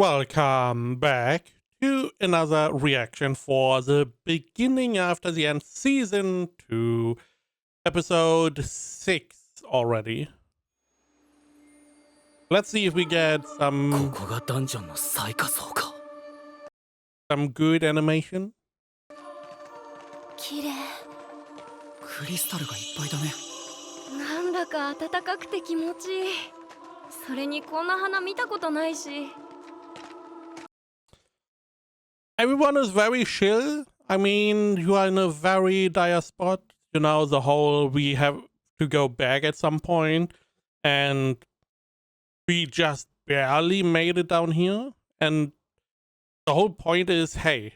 Welcome back to another reaction for the beginning after the end, season 2, episode 6 already. Let's see if we get some good animation. 綺麗。クリスタルがいっぱいだね。なんだか暖かくて気持ちいい。それにこんな花見たことないし。 Everyone is very chill. I mean, you are in a very dire spot. You know, the whole we have to go back at some point, and we just barely made it down here. And the whole point is, hey,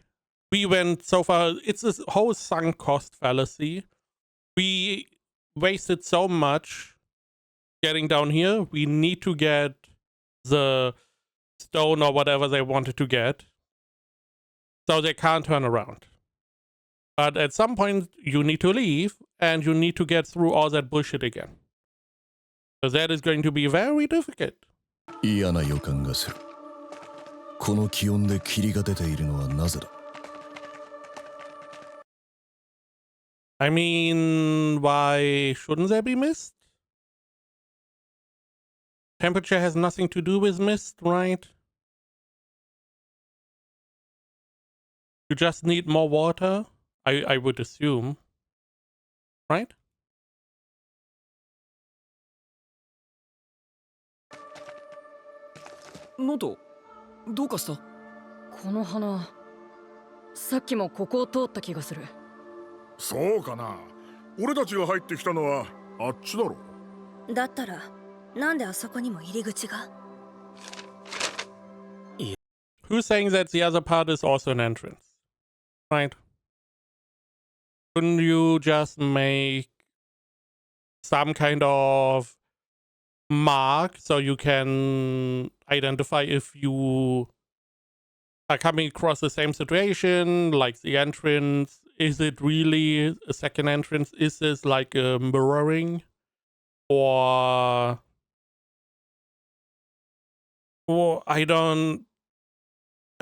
we went so far. It's this whole sunk cost fallacy. We wasted so much getting down here. We need to get the stone or whatever they wanted to get. So they can't turn around. But at some point, you need to leave, and you need to get through all that bullshit again. So that is going to be very difficult. 嫌な予感がする。この気温で霧が出ているのはなぜだ? I mean, why shouldn't there be mist? Temperature has nothing to do with mist, right? You just need more water, I would assume. Right? ノト、どうかした？この花、さっきもここを通った気がする。そうかな。俺たちが入ってきたのはあっちだろ。だったらなんであそこにも入り口が？ Who's saying that the other part is also an entrance? Right? Couldn't you just make some kind of mark so you can identify if you are coming across the same situation, like the entrance? Is it really a second entrance? Is this like a mirroring? Or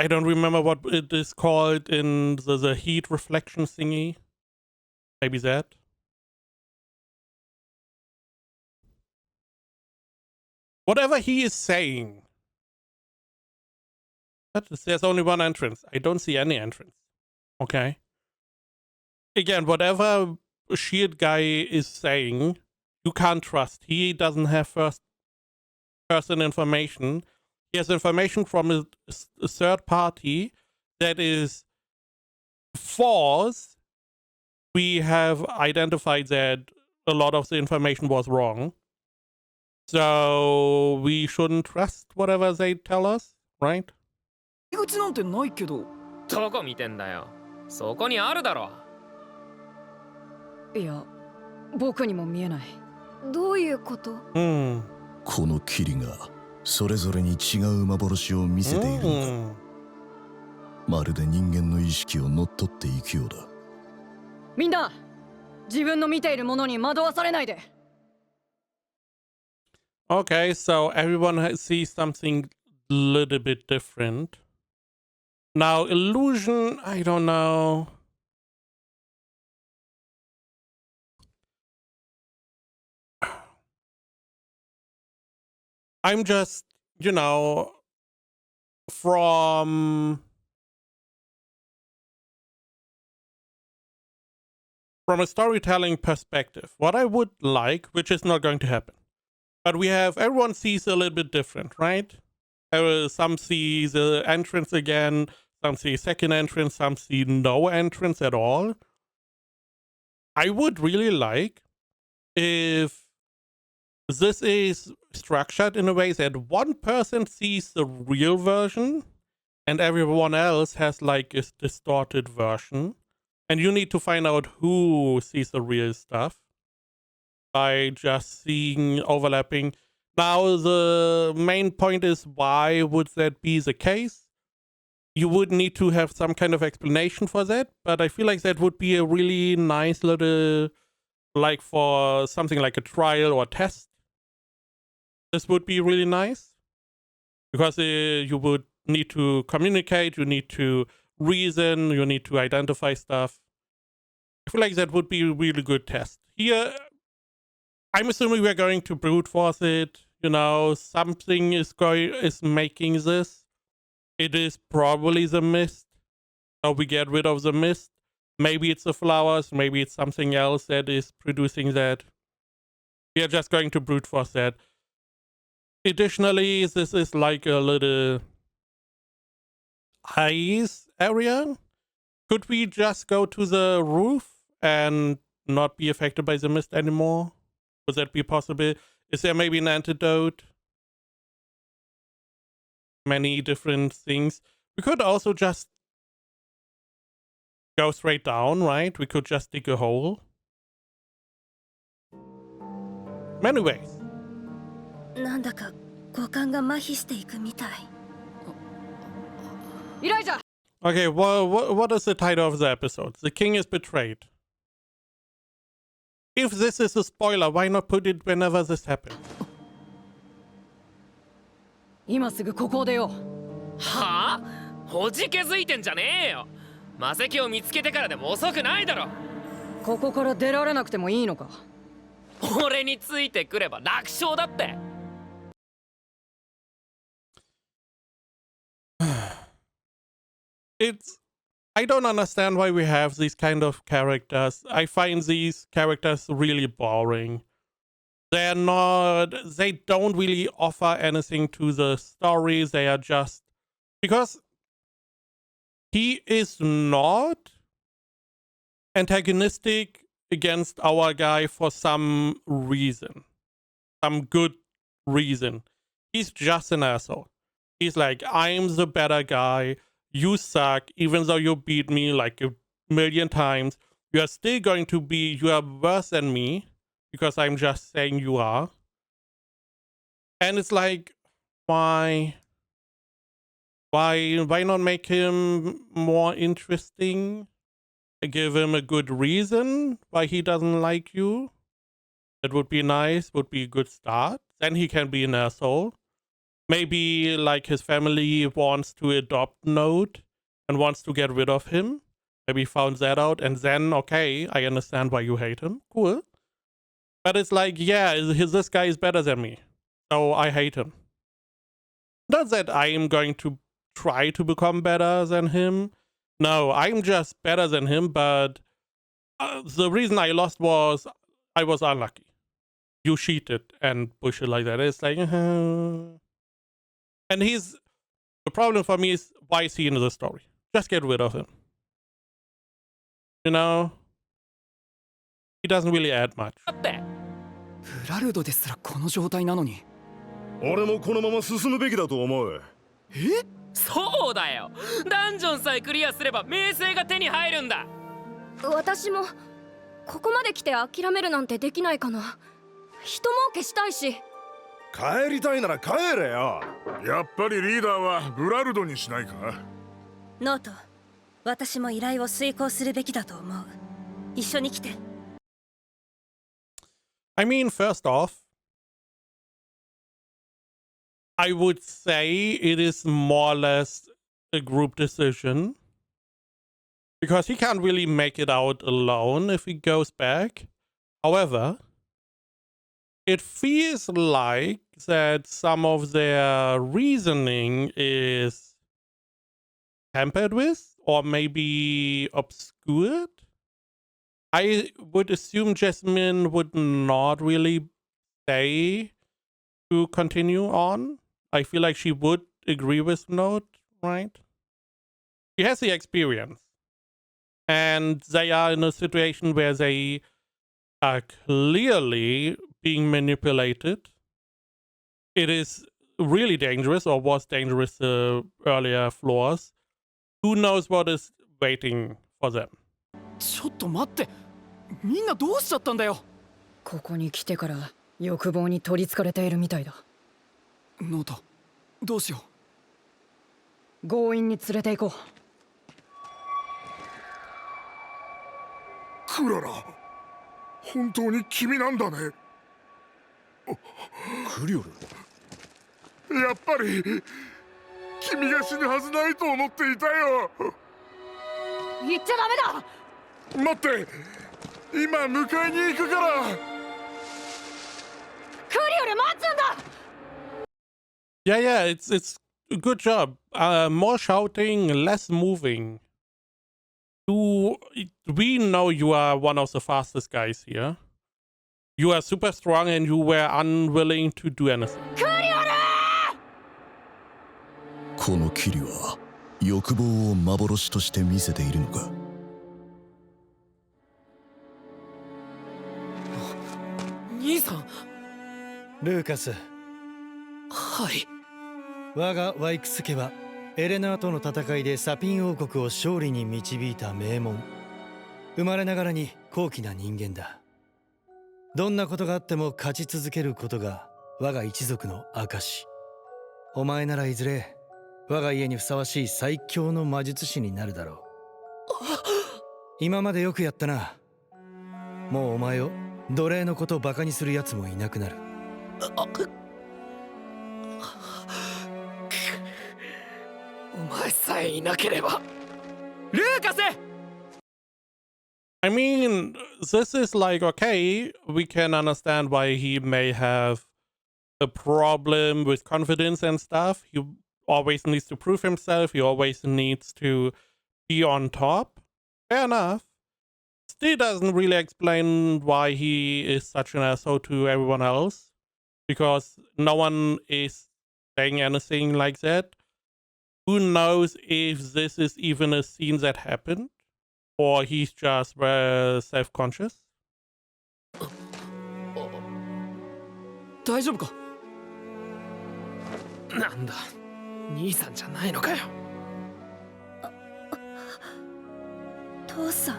I don't remember what it is called in the heat reflection thingy. Maybe that. Whatever he is saying. But there's only one entrance. I don't see any entrance. Okay. Again, whatever Shield guy is saying, you can't trust. He doesn't have first-person information. He has information from a third party that is false. We have identified that a lot of the information was wrong. So we shouldn't trust whatever they tell us, right? 入り口なんてないけど。どこ見てんだよ。そこにあるだろ。いや、僕にも見えない。どういうこと？この霧がそれぞれに違う幻を見せているんだ。まるで人間の意識を乗っ取っていくようだ。みんな、自分の見ているものに惑わされないで。Okay, so everyone sees something a little bit different. Now, illusion, I don't know. I'm just, you know, from a storytelling perspective, what I would like, which is not going to happen, but everyone sees a little bit different, right? Some see the entrance again, some see second entrance, some see no entrance at all. I would really like if this is structured in a way that one person sees the real version and everyone else has like a distorted version. And you need to find out who sees the real stuff by just seeing overlapping. Now, the main point is, why would that be the case? You would need to have some kind of explanation for that, but I feel like that would be a really nice little, like for something like a trial or test. This would be really nice, because you would need to communicate, you need to reason, you need to identify stuff. I feel like that would be a really good test. Here, I'm assuming we're going to brute force it. You know, something is making this. It is probably the mist. So we get rid of the mist. Maybe it's the flowers. Maybe it's something else that is producing that. We are just going to brute force that. Additionally, this is like a little ice area. Could we just go to the roof and not be affected by the mist anymore? Would that be possible? Is there maybe an antidote? Many different things. We could also just go straight down, right? We could just dig a hole. Many ways. なんだか五感が麻痺していくみたい。イライザ Okay, well, what is the title of the episode? The king is betrayed. If this is a spoiler, why not put it whenever this happens? 今すぐここを出よはあ？ほじけづいてんじゃねえよ。魔石を見つけてからでも遅くないだろ。う。ここから出られなくてもいいのか。俺についてくれば楽勝だって。I don't understand why we have these kind of characters. I find these characters really boring. They don't really offer anything to the story. They are just, because he is not antagonistic against our guy for some reason, some good reason. He's just an asshole. He's like, I'm the better guy. You suck. Even though you beat me like a million times, you are still going to be, you are worse than me because I'm just saying you are. And it's like, why not make him more interesting? Give him a good reason why he doesn't like you. That would be nice, would be a good start. Then he can be an asshole. Maybe like his family wants to adopt Node and wants to get rid of him. Maybe found that out and then, okay, I understand why you hate him. Cool. But it's like, yeah, this guy is better than me, so I hate him. Not that I am going to try to become better than him. No, I'm just better than him, but the reason I lost was I was unlucky. You cheated and bullshit like that. It's like, and the problem for me is, why is he in the story? Just get rid of him. You know? He doesn't really add much. だって。ブラルドですらこの状態なのに。俺もこのまま進むべきだと思う。え？そうだよ。ダンジョンさえクリアすれば名声が手に入るんだ。私もここまで来て諦めるなんてできないかな。人儲けしたいし。帰りたいなら帰れよ。やっぱりリーダーはブラルドにしないか。ノート、私も依頼を遂行するべきだと思う。一緒に来て。I mean, first off, I would say it is more or less a group decision. Because he can't really make it out alone if he goes back. However, it feels like that some of their reasoning is tampered with or maybe obscured. I would assume Jasmine would not really stay to continue on. I feel like she would agree with Note, right? She has the experience. And they are in a situation where they are clearly being manipulated. It is really dangerous, or was dangerous earlier floors. Who knows what is waiting for them? ちょっと待って。みんなどうしちゃったんだよ。ここに来てから欲望に取りつかれているみたいだ。ノート、どうしよう。強引に連れて行こう。クララ、本当に君なんだね。クリオル。やっぱり君君が死ぬはずないと思っていたよ。言っちゃダメだ。待って、今迎えに行くから。来るより待つんだ。 Yeah, yeah, it's a good job. More shouting, less moving. We know you are one of the fastest guys here. You are super strong and you were unwilling to do anything. この霧は欲望を幻として見せているのか。兄さん。ルーカス、はい。我がワイクス家はエレナーとの戦いでサピン王国を勝利に導いた名門。生まれながらに高貴な人間だ。どんなことがあっても勝ち続けることが我が一族の証。お前ならいずれ我が家にふさわしい最強の魔術師になるだろう。今までよくやったな。もうお前を奴隷のことをバカにする奴もいなくなる。お前さえいなければ。ルーカス。 I mean, this is like, okay, we can understand why he may have a problem with confidence and stuff. He always needs to prove himself. He always needs to be on top. Fair enough. Still doesn't really explain why he is such an asshole to everyone else. Because no one is saying anything like that. Who knows if this is even a scene that happened? Or he's just self-conscious? 大丈夫か。なんだ、兄さんじゃないのかよ。父さん。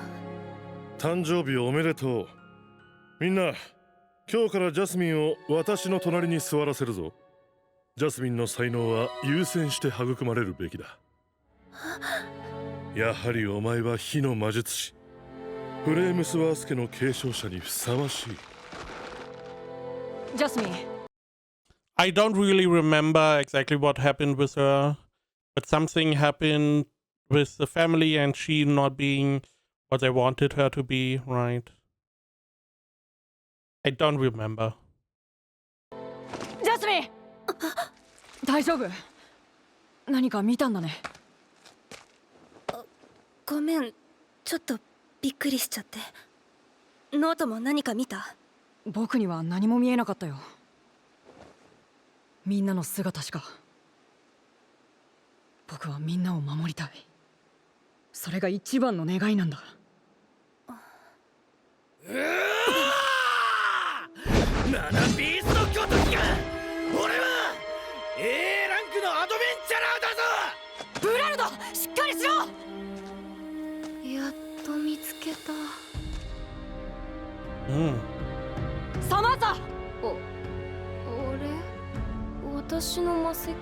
誕生日おめでとう。みんな、今日からジャスミンを私の隣に座らせるぞ。ジャスミンの才能は優先して育まれるべきだ。やはりお前は火の魔術師、フレームスワース家の継承者にふさわしい。ジャスミン。I don't really remember exactly what happened with her, but something happened with the family and she not being what they wanted her to be, right? I don't remember. ジャスミン。大丈夫？何か見たんだね。ごめん、ちょっとびっくりしちゃって。ノートも何か見た？僕には何も見えなかったよ。みんなの姿しか。僕はみんなを守りたい。それが一番の願いなんだ。ナナビーストごときが、俺は A ランクのアドベンチャラーだぞ。ブラルド、しっかりしろ。やっと見つけた。サマンサ。私の魔石は。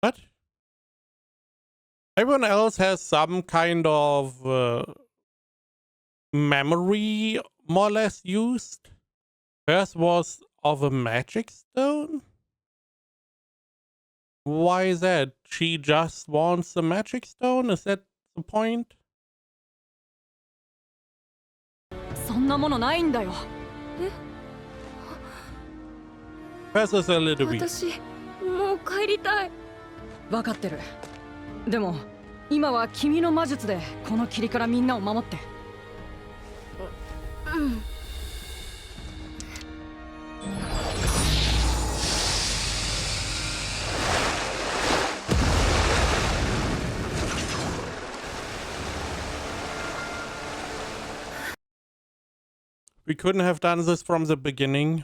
What? Everyone else has some kind of memory more or less used. Hers was of a magic stone? Why is that? She just wants a magic stone? Is that the point? そんなものないんだよ。Hers is a little weak. 私、もう帰りたい。分かってる。でも今は君の魔術でこの霧からみんなを守って。うん。We couldn't have done this from the beginning.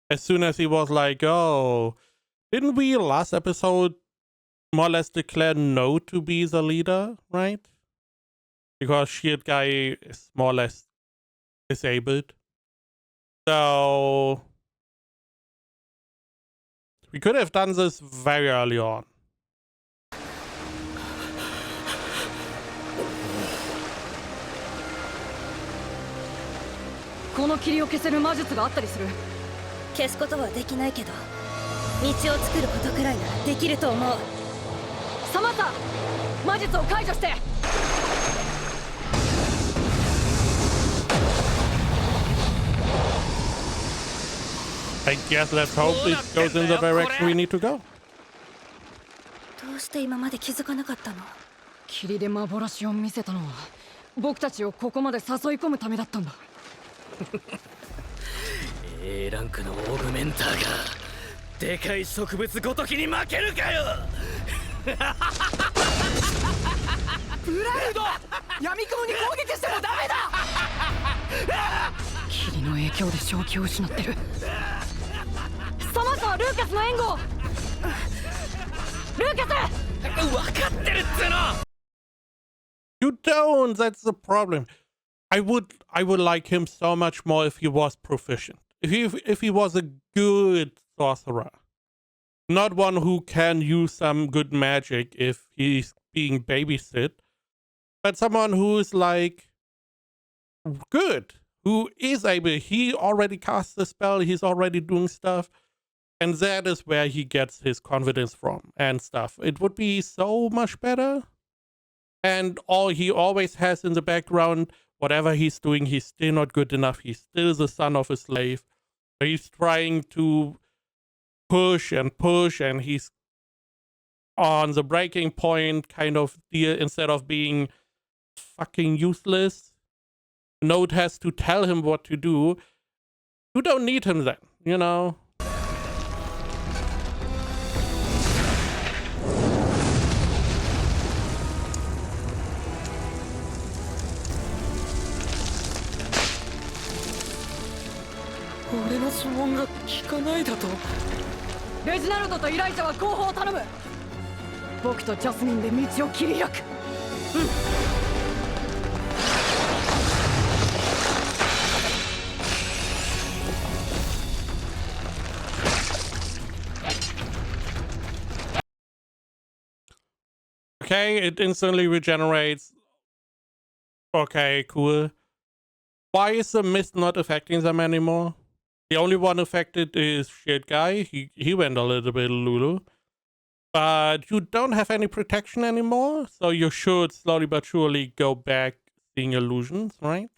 As soon as he was like, oh, didn't we last episode more or less declare no to be the leader, right? Because Shield Guy is more or less disabled. So we could have done this very early on. この霧を消せる魔術があったりする。消すことはできないけど道を作ることくらいならできると思う。サマンサ、魔術を解除して。I guess let's hope it goes in the direction we need to go. どうして今まで気づかなかったの？霧で幻を見せたのは僕たちをここまで誘い込むためだったんだ。A ランクのオーグメンターがでかい植物ごときに負けるかよ。ブライド、闇雲に攻撃してもダメだ。霧の影響で正気を失ってる。サマンサはルーカスの援護。ルーカス、分かってるっつうの。 You don't. That's the problem. I would like him so much more if he was proficient. If he was a good sorcerer, not one who can use some good magic if he's being babysit, but someone who is like good, who is able. He already cast the spell. He's already doing stuff. And that is where he gets his confidence from and stuff. It would be so much better. And all he always has in the background, whatever he's doing, he's still not good enough. He's still the son of a slave. He's trying to push, and he's on the breaking point kind of deal instead of being fucking useless. Node has to tell him what to do. You don't need him then, you know?レジナルドとイライザは後方を頼む。僕とジャスミンで道を切り開く。Okay, it instantly regenerates. Okay, cool. Why is the mist not affecting them anymore? The only one affected is Shit Guy. He went a little bit Lulu. But you don't have any protection anymore, so you should slowly but surely go back seeing illusions, right?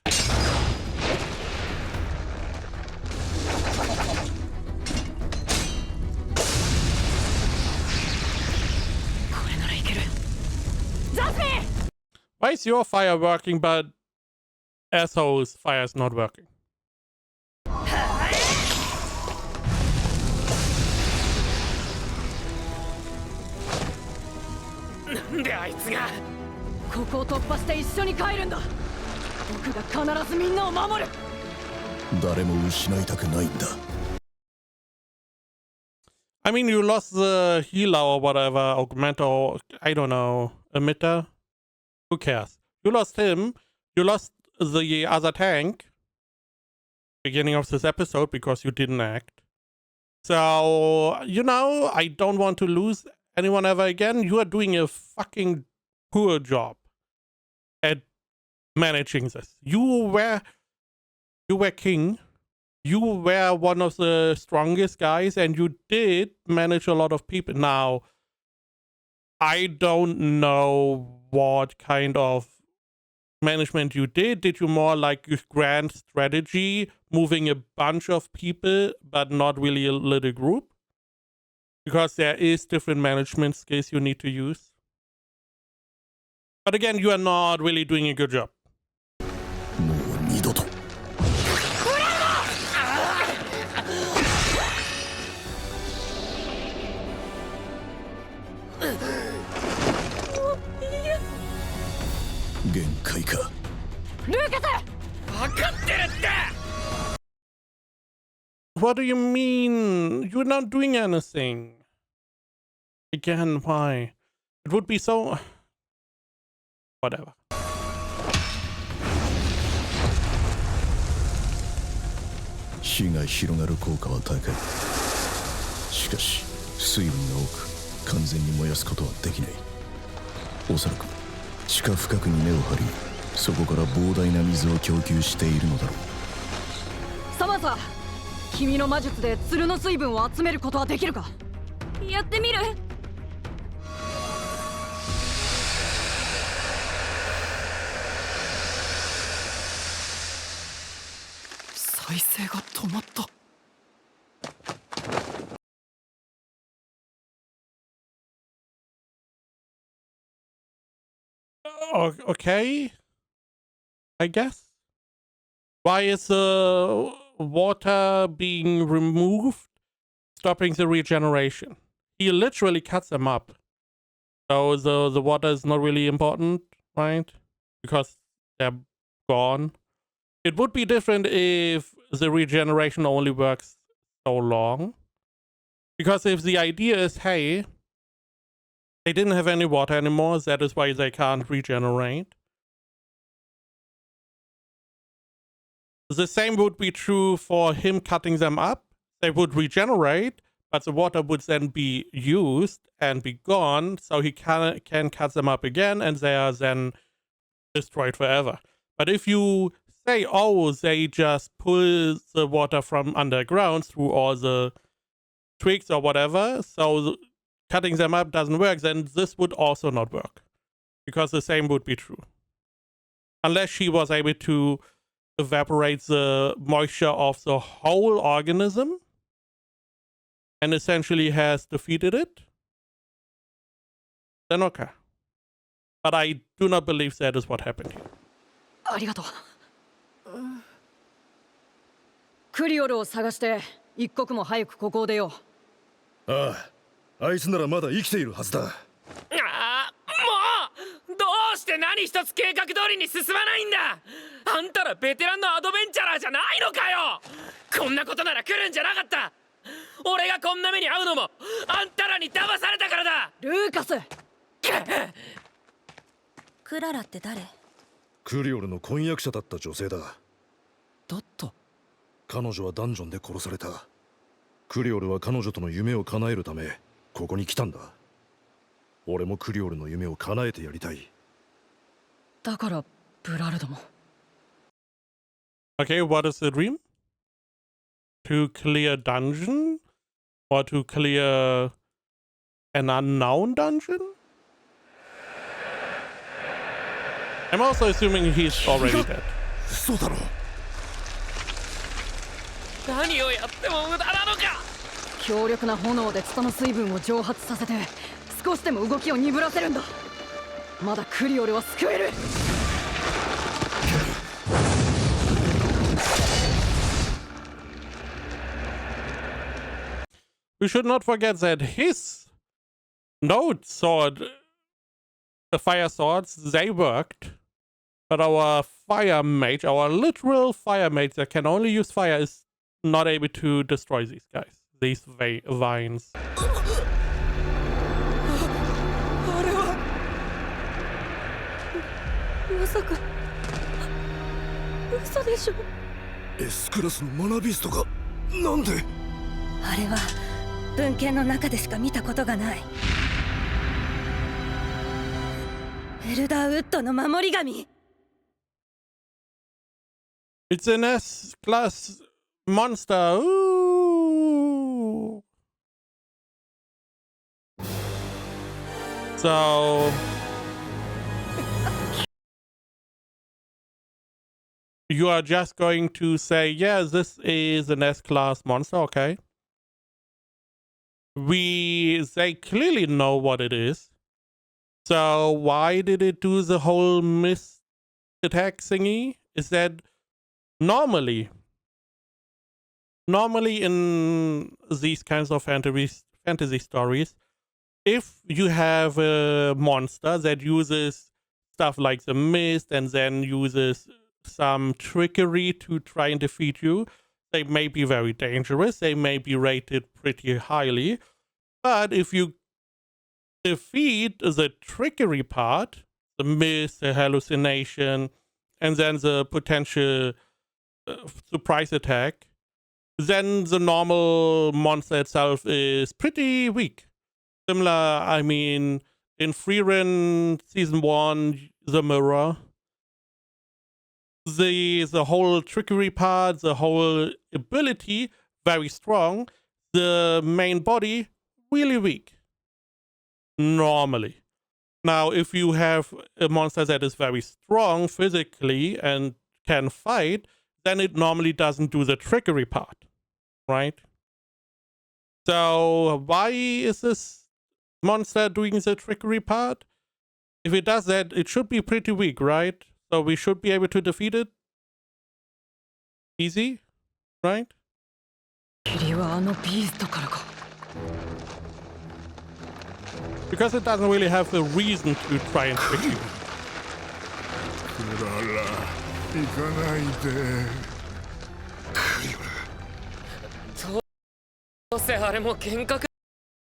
Why is your fire working but Asshole,'s fire is not working? なんであいつが。ここを突破して一緒に帰るんだ。僕が必ずみんなを守る。誰も失いたくないんだ。I mean, you lost the healer or whatever, augmenter, or I don't know, emitter. Who cares? You lost him. You lost the other tank. Beginning of this episode because you didn't act. So, you know, I don't want to lose anyone ever again. You are doing a fucking poor job at managing this. You were king. You were one of the strongest guys, and you did manage a lot of people. Now, I don't know what kind of management you did. Did you more like use grand strategy, moving a bunch of people, but not really a little group? Because there is different management skills you need to use. But again, you are not really doing a good job. もう二度と。限界か。ルーカス！分かってるって。What do you mean? You're not doing anything. Again, why? It would be so... Whatever. 火が広がる効果は高い。しかし、水分が多く、完全に燃やすことはできない。おそらく、地下深くに根を張り、そこから膨大な水を供給しているのだろう。サマンサ、君の魔術で鶴の水分を集めることはできるか？やってみる。再生が止まった。Okay, I guess. Why is the water being removed, stopping the regeneration? He literally cuts them up. So the water is not really important, right? Because they're gone. It would be different if the regeneration only works so long. Because if the idea is, hey, they didn't have any water anymore, that is why they can't regenerate. The same would be true for him cutting them up. They would regenerate, but the water would then be used and be gone, so he can cut them up again, and they are then destroyed forever. But if you say, oh, they just pull the water from underground through all the twigs or whatever, so cutting them up doesn't work, then this would also not work. Because the same would be true. Unless she was able to evaporate the moisture of the whole organism and essentially has defeated it, then okay. But I do not believe that is what happened here. ありがとう。クリオルを探して一刻も早くここを出よう。ああ、あいつならまだ生きているはずだ。ああ、もうどうして何一つ計画通りに進まないんだ。あんたらベテランのアドベンチャラーじゃないのかよ。こんなことなら来るんじゃなかった。俺がこんな目に遭うのもあんたらに騙されたからだ。ルーカス。クララって誰？クリオルの婚約者だった女性だ。だった。彼女はダンジョンで殺された。クリオルは彼女との夢を叶えるためここに来たんだ。俺もクリオルの夢を叶えてやりたい。だからブラルドも。Okay, what is the dream? To clear dungeon? Or to clear an unknown dungeon? I'm also assuming he's already dead. そうだろう。何をやっても無駄なのか。強力な炎でツタの水分を蒸発させて少しでも動きを鈍らせるんだ。まだクリオルは救える。We should not forget that his node sword, the fire swords, they worked. But our fire mage, our literal fire mage that can only use fire, is not able to destroy these guys, these vines. あれはまさか嘘でしょ。Sクラスのマナビストがなんで？あれは文献の中でしか見たことがない。エルダーウッドの守り神。It's an S-class monster. Ooh. So you are just going to say, yeah, this is an S-class monster, okay? They clearly know what it is. So why did it do the whole mist attack thingy? Is that normally in these kinds of fantasy stories, if you have a monster that uses stuff like the mist and then uses some trickery to try and defeat you, they may be very dangerous, they may be rated pretty highly, but if you defeat the trickery part, the mist, the hallucination, and then the potential surprise attack, then the normal monster itself is pretty weak. Similar, I mean, in Frieren Season 1, The Mirror, the whole trickery part, the whole ability very strong, the main body really weak. Normally. Now, if you have a monster that is very strong physically and can fight, then it normally doesn't do the trickery part, right? So why is this monster doing the trickery part? If it does that, it should be pretty weak, right? So we should be able to defeat it. Easy, right? 霧はあのビーストからか Because it doesn't really have a reason to try and trick you. クララ行かないでどうせあれも幻覚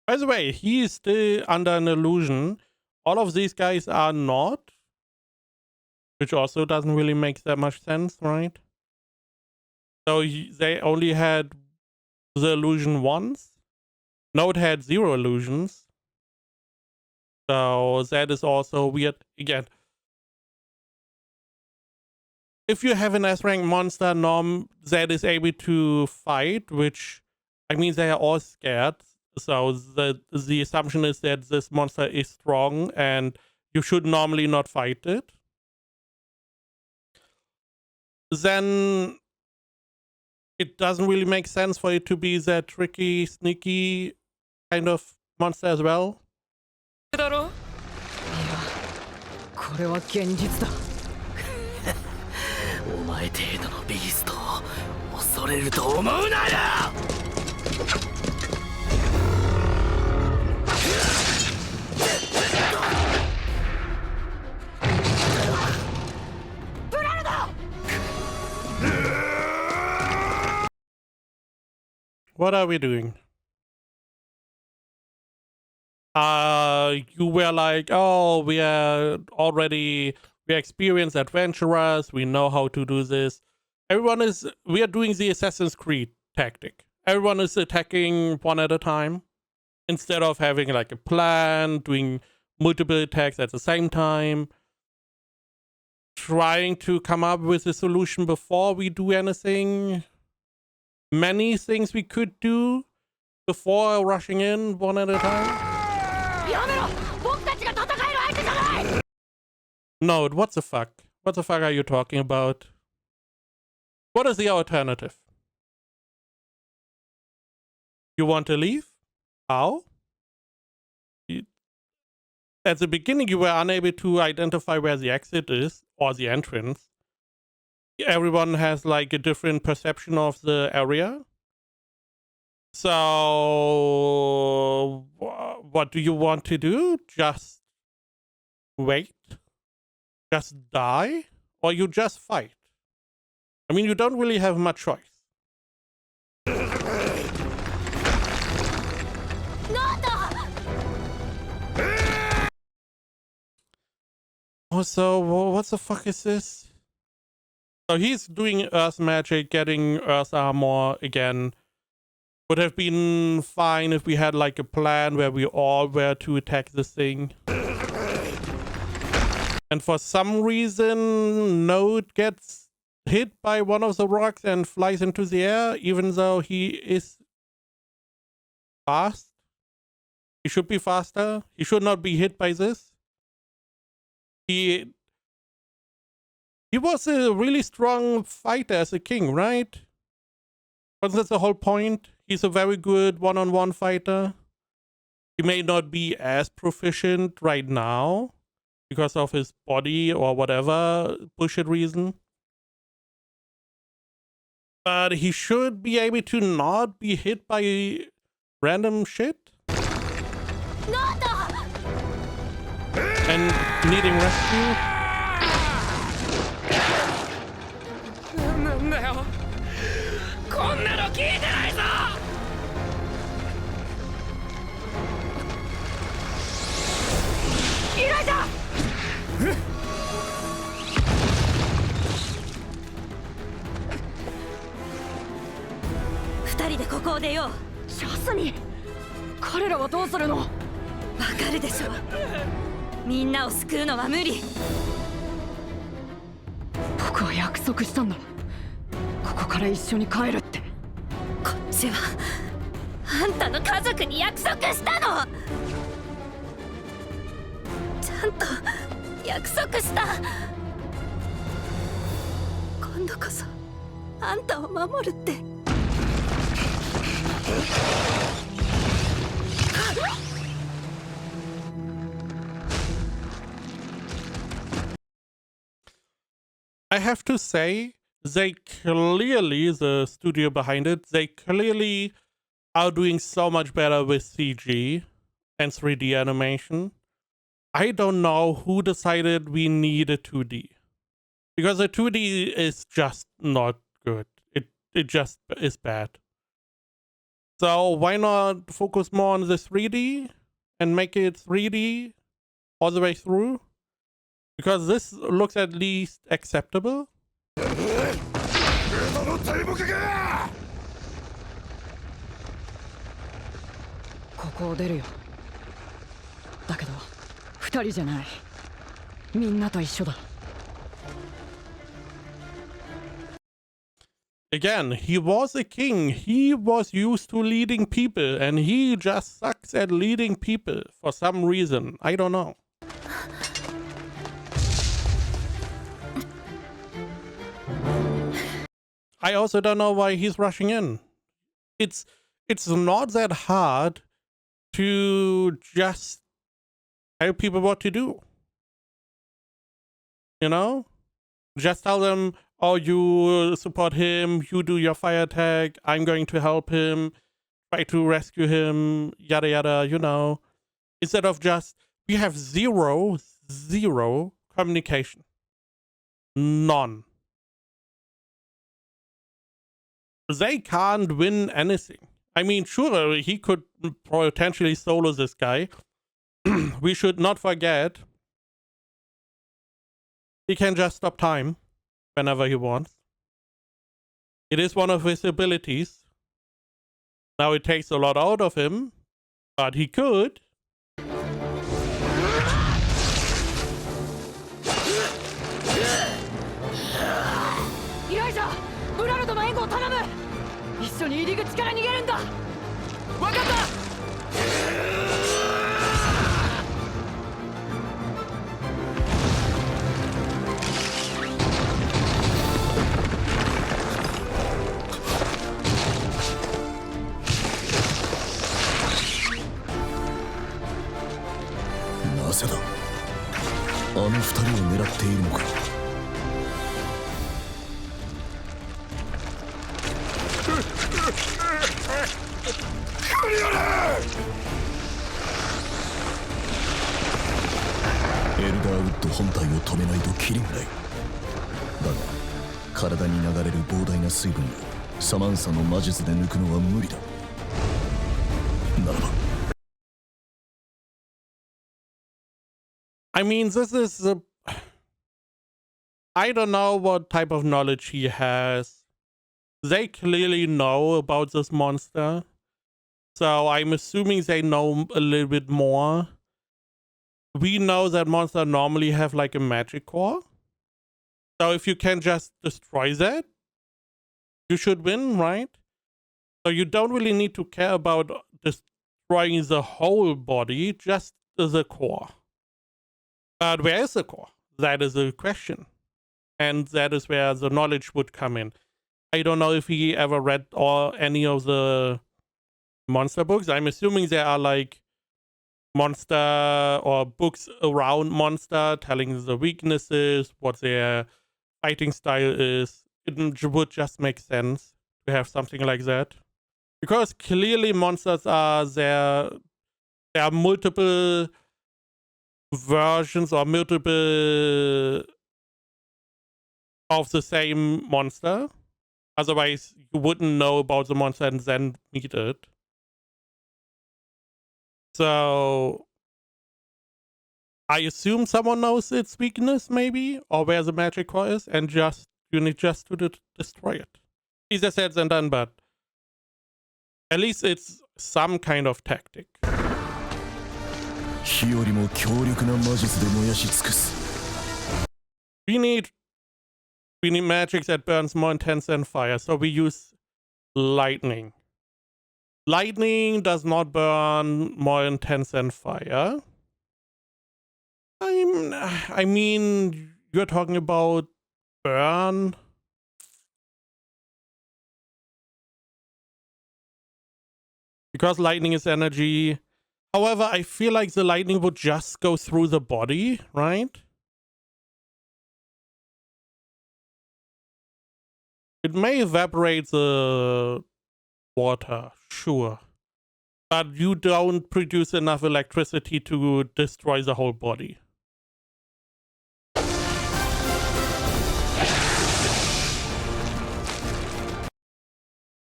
By the way, he is still under an illusion. All of these guys are not. Which also doesn't really make that much sense, right? So they only had the illusion once. Node had 0 illusions. So that is also weird. Again, if you have an S-rank monster norm that is able to fight, which, I mean, they are all scared. So the assumption is that this monster is strong and you should normally not fight it. Then it doesn't really make sense for it to be that tricky, sneaky kind of monster as well. だろこれは現実だお前程度のビーストを恐れると思うなよ What are we doing? You were like, oh, we are experienced adventurers. We know how to do this. We are doing the Assassin's Creed tactic. Everyone is attacking one at a time instead of having like a plan, doing multiple attacks at the same time, trying to come up with a solution before we do anything. Many things we could do before rushing in one at a time. No, what the fuck? What the fuck are you talking about? What is the alternative? You want to leave? How? At the beginning, you were unable to identify where the exit is or the entrance. Everyone has like a different perception of the area. So, what do you want to do? Just wait? Just die? Or you just fight? I mean, you don't really have much choice. Also, what the fuck is this? So he's doing Earth magic, getting Earth armor again. Would have been fine if we had like a plan where we all were to attack this thing. And for some reason, Node gets hit by one of the rocks and flies into the air, even though he is fast. He should be faster. He should not be hit by this. He was a really strong fighter as a king, right? Wasn't that the whole point? He's a very good one-on-one fighter. He may not be as proficient right now because of his body or whatever bullshit reason. But he should be able to not be hit by random shit. And needing rescue. なんだよこんなの聞いてないぞイライザ2人でここを出よう。ジャスミン彼らはどうするのわかるでしょ。みんなを救うのは無理。僕は約束したんだここから一緒に帰るってこっちはあんたの家族に約束したの。ちゃんと約束した。今度こそあんたを守るって。I have to say, they clearly, the studio behind it, they clearly are doing so much better with CG and 3D animation. I don't know who decided we need a 2D. Because the 2D is just not good. It just is bad. So why not focus more on the 3D and make it 3D all the way through? Because this looks at least acceptable. ここを出るよ。だけど2人じゃない。みんなと一緒だ。Again, he was a king. He was used to leading people, and he just sucks at leading people for some reason. I don't know. I also don't know why he's rushing in. It's not that hard to just tell people what to do. You know? Just tell them, oh, you support him, you do your fire attack, I'm going to help him, try to rescue him, yada yada, you know. Instead of just, we have zero communication. None. They can't win anything. I mean, sure, he could potentially solo this guy. We should not forget he can just stop time whenever he wants. It is one of his abilities. Now it takes a lot out of him, but he could. イライザ、ブラルドの援護を頼む。一緒に入り口から逃げるんだ。わかった。なぜだ。あの二人を狙っているのか。エルダーウッド本体を止めないとキリがない。だが体に流れる膨大な水分をサマンサの魔術で抜くのは無理だ。ならば I mean, this is I don't know what type of knowledge he has. They clearly know about this monster. So I'm assuming they know a little bit more. We know that monsters normally have like a magic core. So if you can just destroy that, you should win, right? So you don't really need to care about destroying the whole body, just the core. But where is the core? That is the question. And that is where the knowledge would come in. I don't know if he ever read any of the monster books. I'm assuming there are like monster or books around monster telling the weaknesses, what their fighting style is. It would just make sense to have something like that. Because clearly monsters are there are multiple versions or multiple of the same monster. Otherwise, you wouldn't know about the monster and then meet it. So, I assume someone knows its weakness, maybe, or where the magic core is, and you need just to destroy it. Easier said than done, but at least it's some kind of tactic. 火よりも強力な魔術で燃やし尽くす。We need magic that burns more intense than fire, so we use lightning. Lightning does not burn more intense than fire. I mean, you're talking about burn. Because lightning is energy. However, I feel like the lightning would just go through the body, right? It may evaporate the water, sure. But you don't produce enough electricity to destroy the whole body.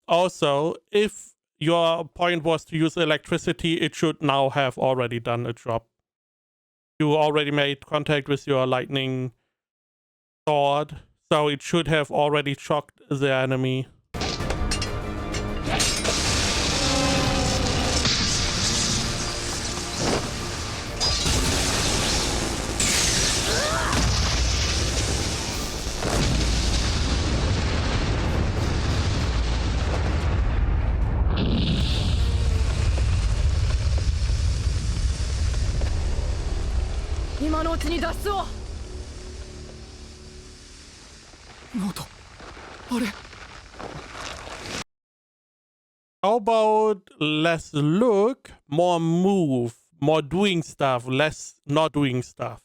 Also, if your point was to use electricity, it should now have already done a job. You already made contact with your lightning sword, so it should have already shocked the enemy. How about less look, more move, more doing stuff, less not doing stuff?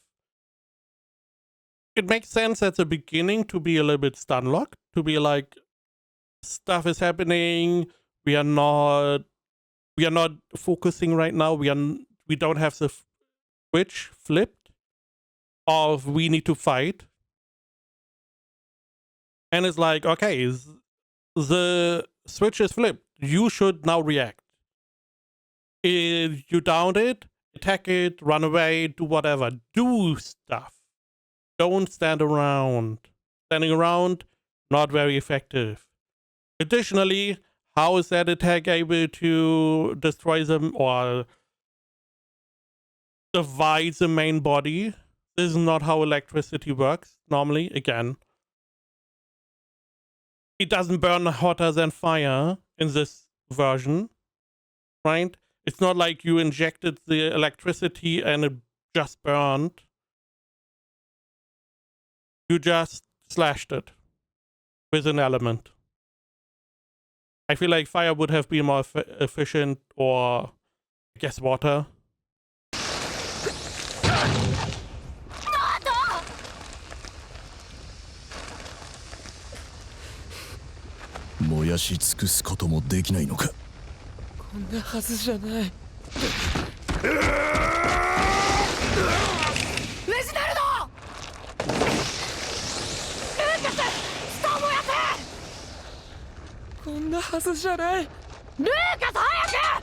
It makes sense at the beginning to be a little bit stun locked, to be like, stuff is happening, we are not focusing right now, we don't have the switch flipped, or we need to fight. And it's like, okay, the switch is flipped. You should now react. If you downed it, attack it, run away, do whatever. Do stuff. Don't stand around. Standing around, not very effective. Additionally, how is that attack able to destroy them or divide the main body? This is not how electricity works normally. Again, it doesn't burn hotter than fire in this version, right? It's not like you injected the electricity and it just burned. You just slashed it with an element. I feel like fire would have been more efficient, or I guess water.燃やし尽くすこともできないのか。こんなはずじゃない。レジナルド！ルーカス！スター燃やせ！こんなはずじゃない。ルーカス早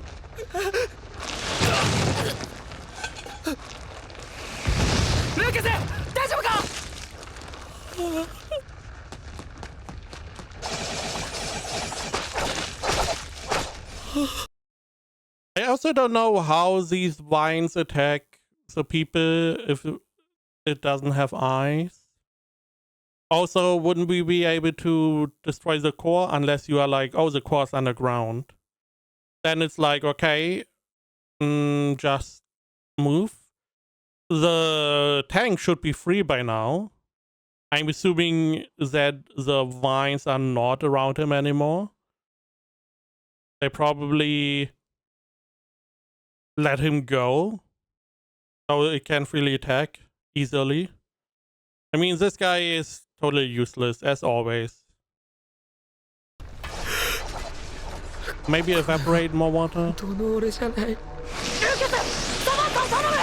く！ルーカス大丈夫か？I also don't know how these vines attack the people if it doesn't have eyes. Also, wouldn't we be able to destroy the core unless you are like, oh, the core is underground? Then it's like, okay, just move. The tank should be free by now. I'm assuming that the vines are not around him anymore. They probably let him go so it can't really attack easily. I mean, this guy is totally useless as always. Maybe evaporate more water. どの俺じゃない。ルーカスサマンさん頼む！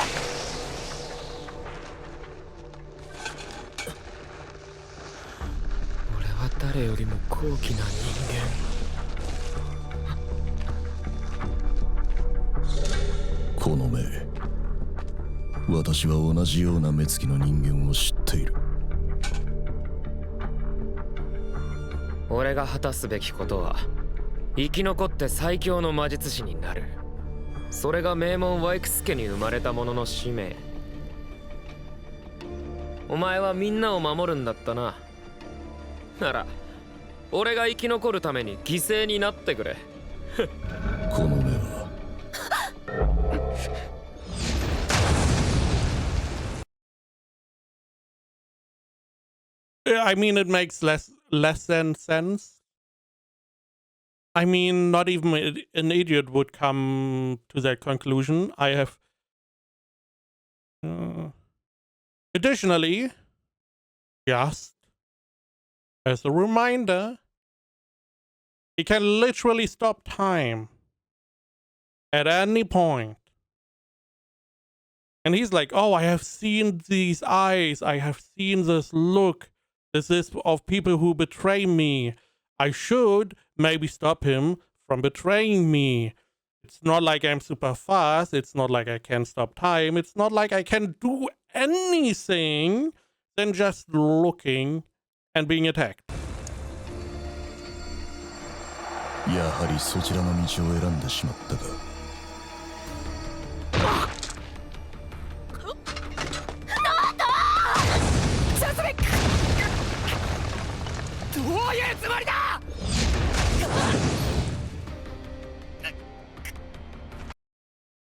俺は誰よりも高貴な人間。この目、私は同じような目つきの人間を知っている。俺が果たすべきことは生き残って最強の魔術師になる。それが名門ワイクス家に生まれた者の使命。お前はみんなを守るんだったな。なら俺が生き残るために犠牲になってくれ。この目は I mean, it makes less than sense. I mean, not even an idiot would come to that conclusion. I have. Additionally, just as a reminder, he can literally stop time at any point. And he's like, oh, I have seen these eyes. I have seen this look. This is of people who betray me. I should maybe stop him from betraying me. It's not like I'm super fast. It's not like I can stop time. It's not like I can do anything than just looking and being attacked. やはりそちらの道を選んでしまったか。どういうつもりだ。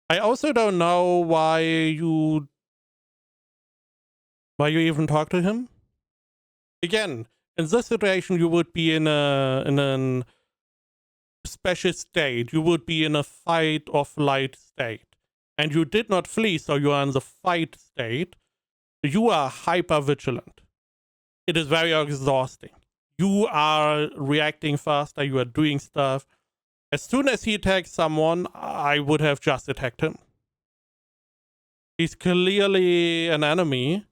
I also don't know why you even talk to him. Again, in this situation, you would be in a special state. You would be in a fight or flight state, and you did not flee, so you are in the fight state. You are hyper vigilant. It is very exhausting. You are reacting faster. You are doing stuff. As soon as he attacks someone, I would have just attacked him. He's clearly an enemy,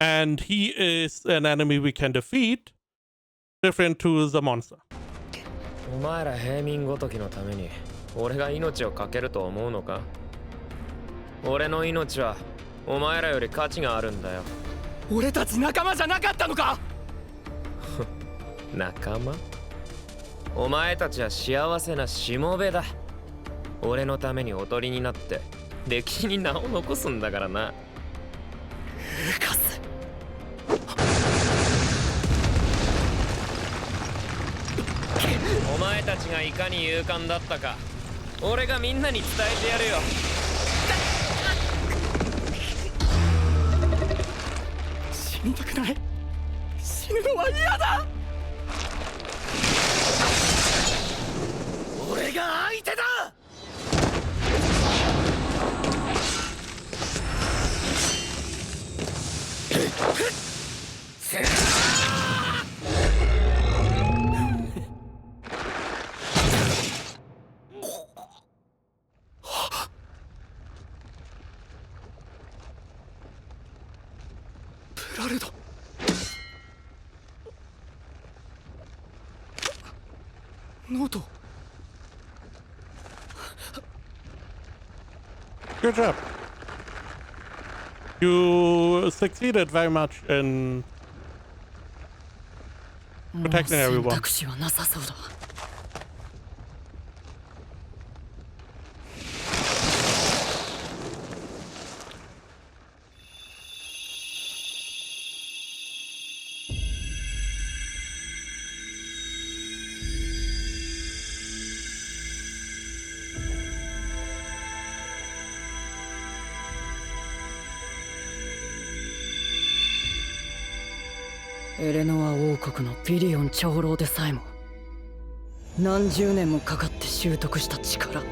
and he is an enemy we can defeat, different to the monster. お前ら平民ごときのために俺が命を懸けると思うのか。俺の命はお前らより価値があるんだよ。俺たち仲間じゃなかったのか。仲間？お前たちは幸せなしもべだ。俺のためにおとりになって歴史に名を残すんだからな。ルーカス。お前たちがいかに勇敢だったか、俺がみんなに伝えてやるよ。死にたくない。死ぬのは嫌だ。俺が相手だ。プラレド。ノート。 Good job. You succeeded very much in protecting everyone. 選択肢はなさそうだ。エレノア王国のビリオン長老でさえも何十年もかかって習得した力。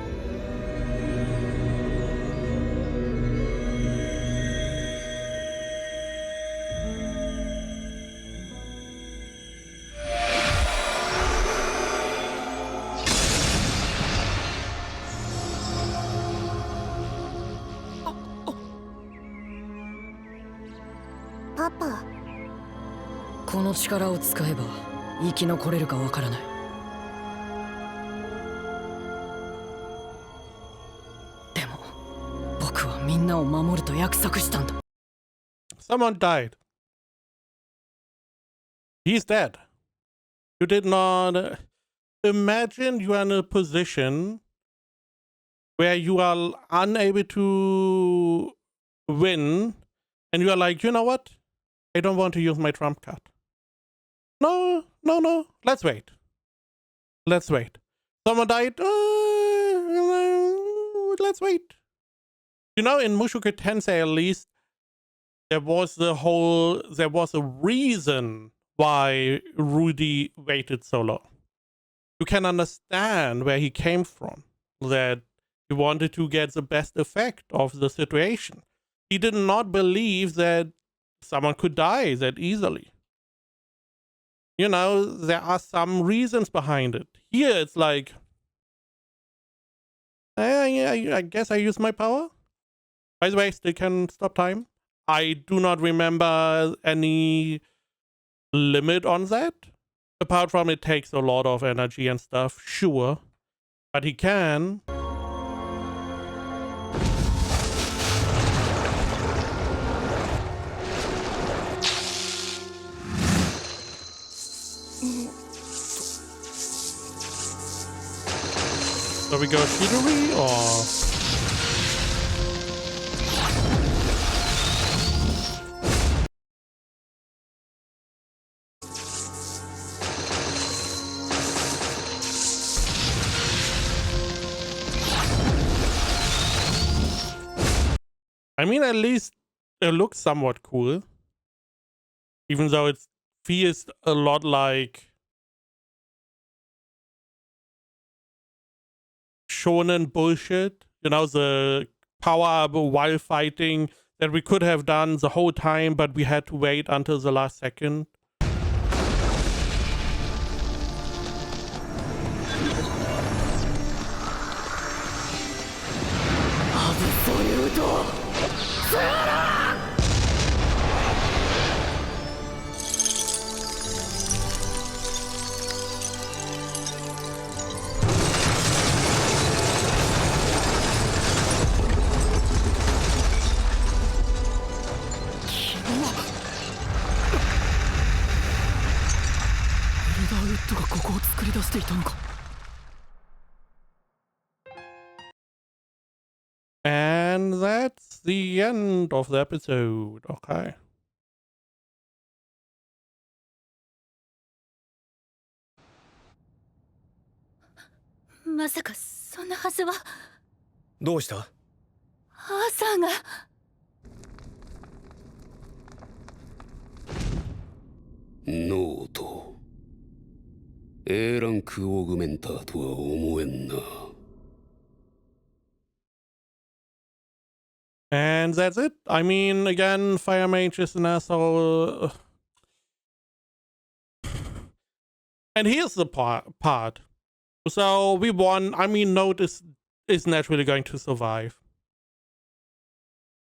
パパ。この力を使えば生き残れるかわからない。でも僕はみんなを守ると約束したんだ。Someone died. He's dead. You did not imagine you are in a position where you are unable to win, and you are like, you know what? I don't want to use my trump card. No. Let's wait. Let's wait. Someone died? Let's wait. You know, in Mushoku Tensei at least, there was a reason why Rudy waited so long. You can understand where he came from, that he wanted to get the best effect of the situation. He did not believe that someone could die that easily. You know, there are some reasons behind it. Here it's like, I guess I use my power. By the way, still can stop time. I do not remember any limit on that. Apart from it takes a lot of energy and stuff, sure. But he can. So we go Shidori or... I mean, at least it looks somewhat cool. Even though it feels a lot like shonen bullshit. You know, the power up while fighting that we could have done the whole time, but we had to wait until the last second. And that's the end of the episode. Okay. Noto, どうした？ A ランクオーグメンターとは思えんな。 And that's it. I mean, again, Fire Mage is an asshole. And here's the part. So we won. I mean, Note is naturally going to survive.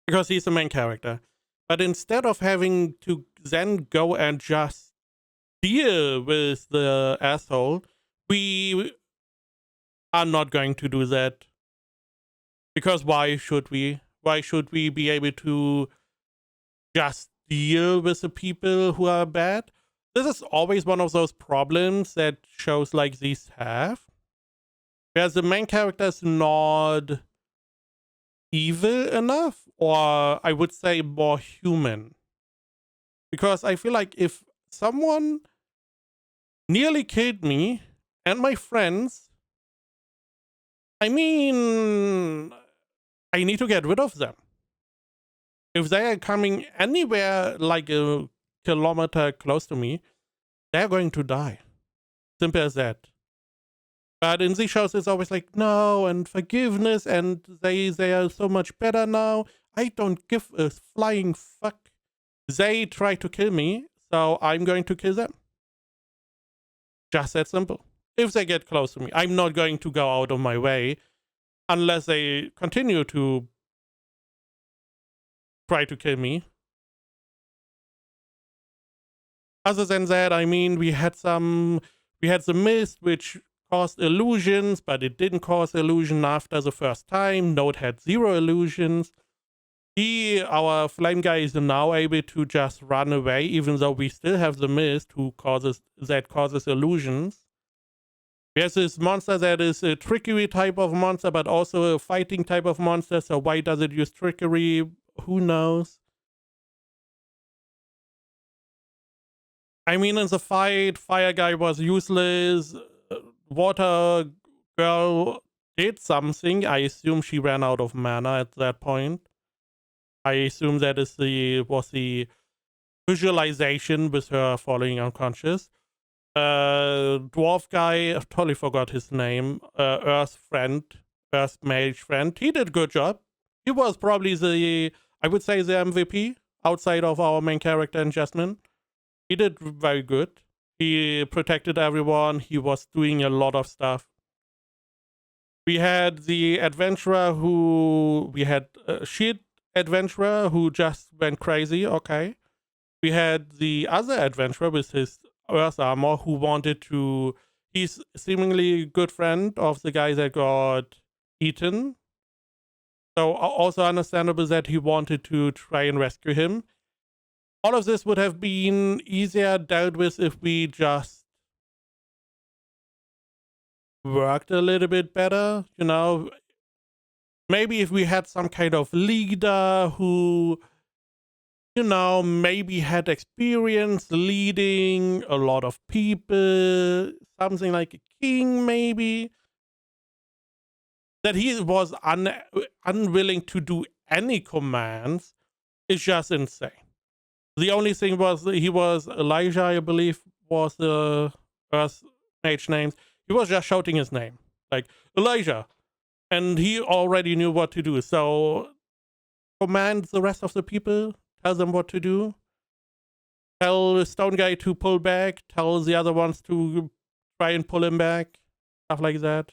Because he's the main character. But instead of having to then go and just deal with the asshole, we are not going to do that. Because why should we? Why should we be able to just deal with the people who are bad? This is always one of those problems that shows like these have. Whereas the main character is not evil enough, or I would say more human. Because I feel like if someone nearly killed me and my friends, I mean, I need to get rid of them. If they are coming anywhere like a kilometer close to me, they're going to die. Simple as that. But in these shows, it's always like, no, and forgiveness, and they are so much better now. I don't give a flying fuck. They try to kill me, so I'm going to kill them. Just that simple. If they get close to me, I'm not going to go out of my way unless they continue to try to kill me. Other than that, I mean, we had the mist, which caused illusions, but it didn't cause illusion after the first time. Note had 0 illusions. Our flame guy, is now able to just run away, even though we still have the mist that causes illusions. There's this monster that is a trickery type of monster, but also a fighting type of monster, so why does it use trickery? Who knows? I mean, in the fight, Fire Guy was useless. water girl did something. I assume she ran out of mana at that point. I assume that was the visualization with her falling unconscious. Dwarf guy, I totally forgot his name. Earth mage friend. He did a good job. He was probably I would say the MVP outside of our main character and Jasmine. He did very good. He protected everyone. He was doing a lot of stuff. We had the adventurer Shit adventurer who just went crazy. Okay. We had the other adventurer with his Earth armor who wanted to. He's seemingly a good friend of the guy that got eaten. So also understandable that he wanted to try and rescue him. All of this would have been easier dealt with if we just worked a little bit better, you know. Maybe if we had some kind of leader who, you know, maybe had experience leading a lot of people, something like a king maybe. That he was unwilling to do any commands is just insane. The only thing was Elijah, I believe, was the Earth mage name. He was just shouting his name, like, Elijah. And he already knew what to do. So command the rest of the people, tell them what to do. Tell the stone guy to pull back, tell the other ones to try and pull him back. Stuff like that.